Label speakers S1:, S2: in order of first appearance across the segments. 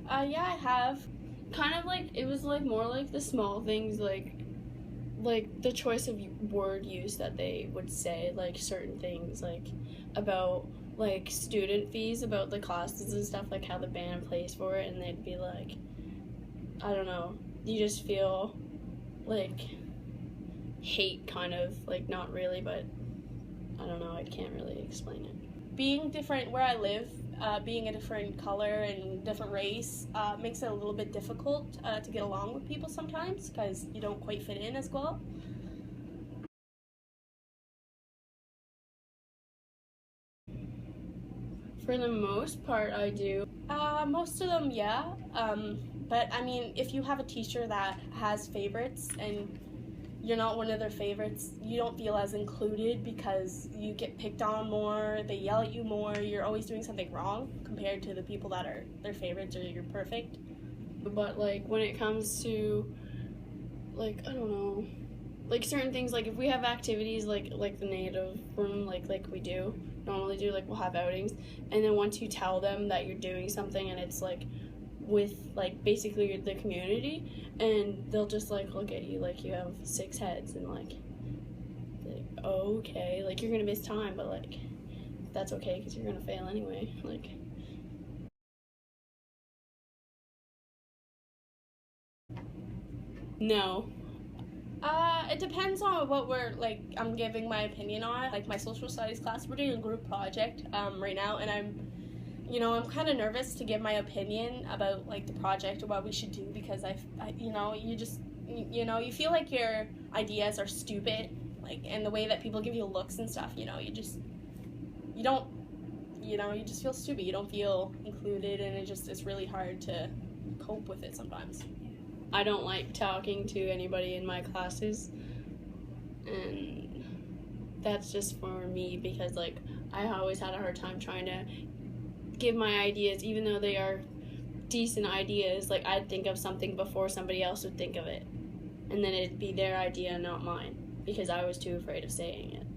S1: Yeah, I have. Kind of like, it was like more like the small things, like the choice of word use that they would say, like certain things, like about like student fees, about the classes and stuff, like how the band plays for it, and they'd be like, I don't know, you just feel like hate, kind of, like not really, but I don't know, I can't really explain it. Being different where I live, being a different color and different race makes it a little bit difficult to get along with people sometimes because you don't quite fit in as well. For the most part, I do. Most of them, yeah. But I mean, if you have a teacher that has favorites and you're not one of their favorites, you don't feel as included because you get picked on more, they yell at you more, you're always doing something wrong compared to the people that are their favorites or you're perfect. But like when it comes to, like, I don't know, like certain things, like if we have activities like the native room, like we do normally do, like we'll have outings, and then once you tell them that you're doing something and it's like with like basically the community, and they'll just like look at you like you have 6 heads and like okay, like you're gonna miss time, but like that's okay because you're gonna fail anyway, like. No. It depends on what we're like. I'm giving my opinion on. Like my social studies class, we're doing a group project right now, and I'm kind of nervous to give my opinion about like the project or what we should do because you feel like your ideas are stupid, like, and the way that people give you looks and stuff. You don't, you just feel stupid. You don't feel included, and it's really hard to cope with it sometimes. I don't like talking to anybody in my classes, and that's just for me because like I always had a hard time trying to give my ideas, even though they are decent ideas. Like I'd think of something before somebody else would think of it, and then it'd be their idea, not mine, because I was too afraid of saying it.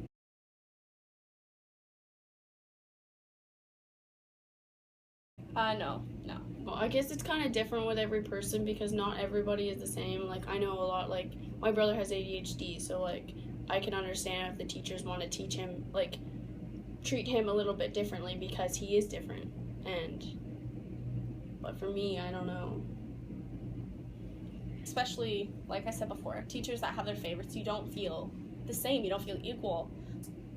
S1: No, no. Well, I guess it's kind of different with every person because not everybody is the same. Like, I know a lot, like, my brother has ADHD, so, like, I can understand if the teachers want to teach him, like, treat him a little bit differently because he is different. But for me, I don't know. Especially, like I said before, teachers that have their favorites, you don't feel the same, you don't feel equal.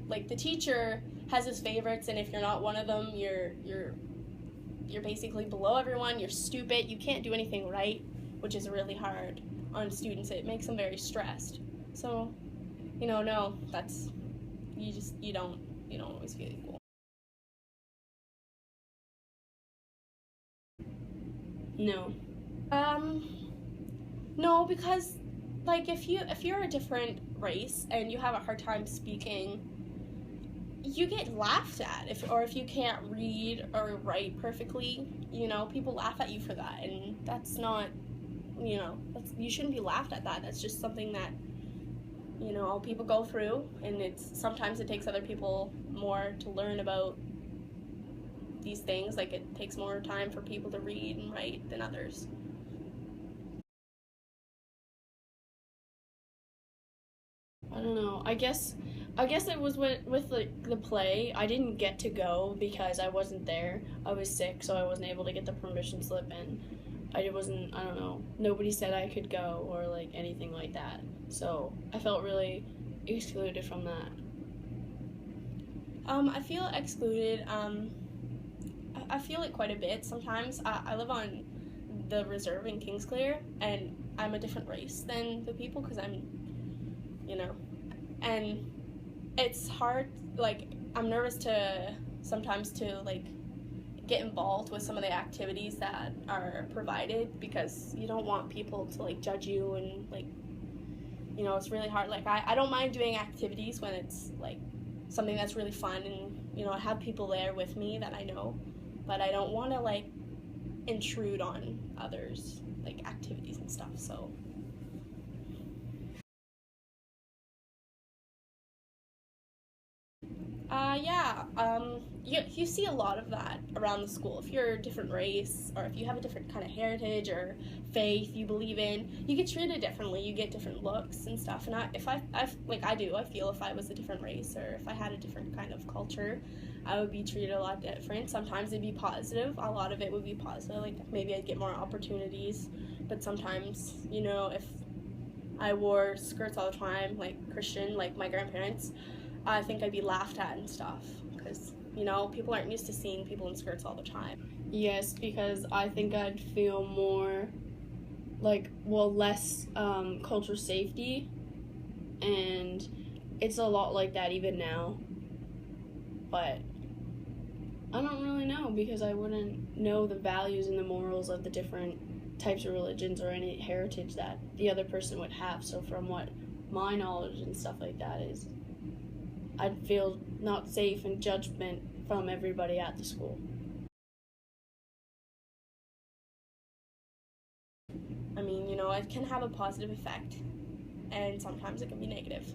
S1: Like, the teacher has his favorites, and if you're not one of them, you're basically below everyone, you're stupid, you can't do anything right, which is really hard on students. It makes them very stressed. So, no, that's, you don't always feel equal. No. No, because like if you're a different race and you have a hard time speaking, you get laughed at if you can't read or write perfectly. People laugh at you for that, and that's not, you shouldn't be laughed at that. That's just something that people go through, and sometimes it takes other people more to learn about these things. Like it takes more time for people to read and write than others. I don't know. I guess it was with like the play. I didn't get to go because I wasn't there. I was sick, so I wasn't able to get the permission slip, and I wasn't. I don't know. Nobody said I could go or like anything like that. So I felt really excluded from that. I feel excluded. I feel it quite a bit sometimes. I live on the reserve in Kingsclear, and I'm a different race than the people because and it's hard. Like I'm nervous to sometimes to like get involved with some of the activities that are provided because you don't want people to like judge you, and like it's really hard. Like I don't mind doing activities when it's like something that's really fun, and I have people there with me that I know, but I don't want to like intrude on others like activities and stuff. So Yeah. You see a lot of that around the school. If you're a different race, or if you have a different kind of heritage or faith you believe in, you get treated differently. You get different looks and stuff. And I feel if I was a different race or if I had a different kind of culture, I would be treated a lot different. Sometimes it'd be positive. A lot of it would be positive. Like maybe I'd get more opportunities. But sometimes, if I wore skirts all the time, like Christian, like my grandparents, I think I'd be laughed at and stuff because, people aren't used to seeing people in skirts all the time.
S2: Yes, because I think I'd feel more less culture safety, and it's a lot like that even now. But I don't really know because I wouldn't know the values and the morals of the different types of religions or any heritage that the other person would have. So from what my knowledge and stuff like that is, I'd feel not safe and judgment from everybody at the school.
S1: I mean, it can have a positive effect, and sometimes it can be negative.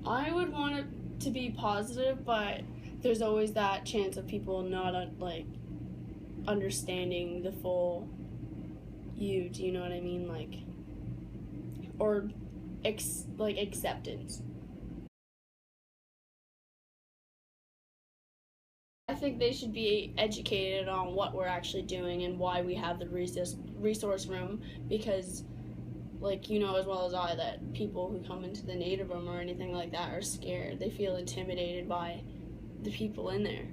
S2: I would want it to be positive, but there's always that chance of people not understanding the full you. Do you know what I mean? Or acceptance. I think they should be educated on what we're actually doing and why we have the resource room, because as well as I, that people who come into the native room or anything like that are scared. They feel intimidated by the people in there.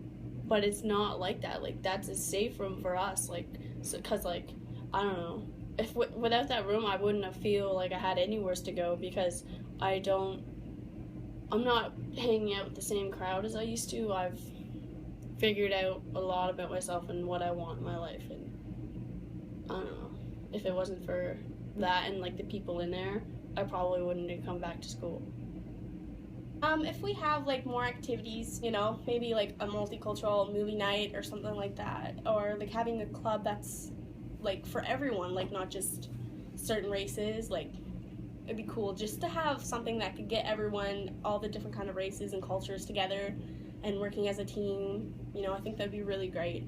S2: But it's not like that. That's a safe room for us. Because I don't know. If without that room, I wouldn't have feel like I had anywhere to go, because I'm not hanging out with the same crowd as I used to. I've figured out a lot about myself and what I want in my life. And I don't know. If it wasn't for that and the people in there, I probably wouldn't have come back to school.
S1: If we have more activities, maybe a multicultural movie night or something like that, or having a club that's for everyone, not just certain races, it'd be cool just to have something that could get everyone, all the different kind of races and cultures together and working as a team. I think that'd be really great.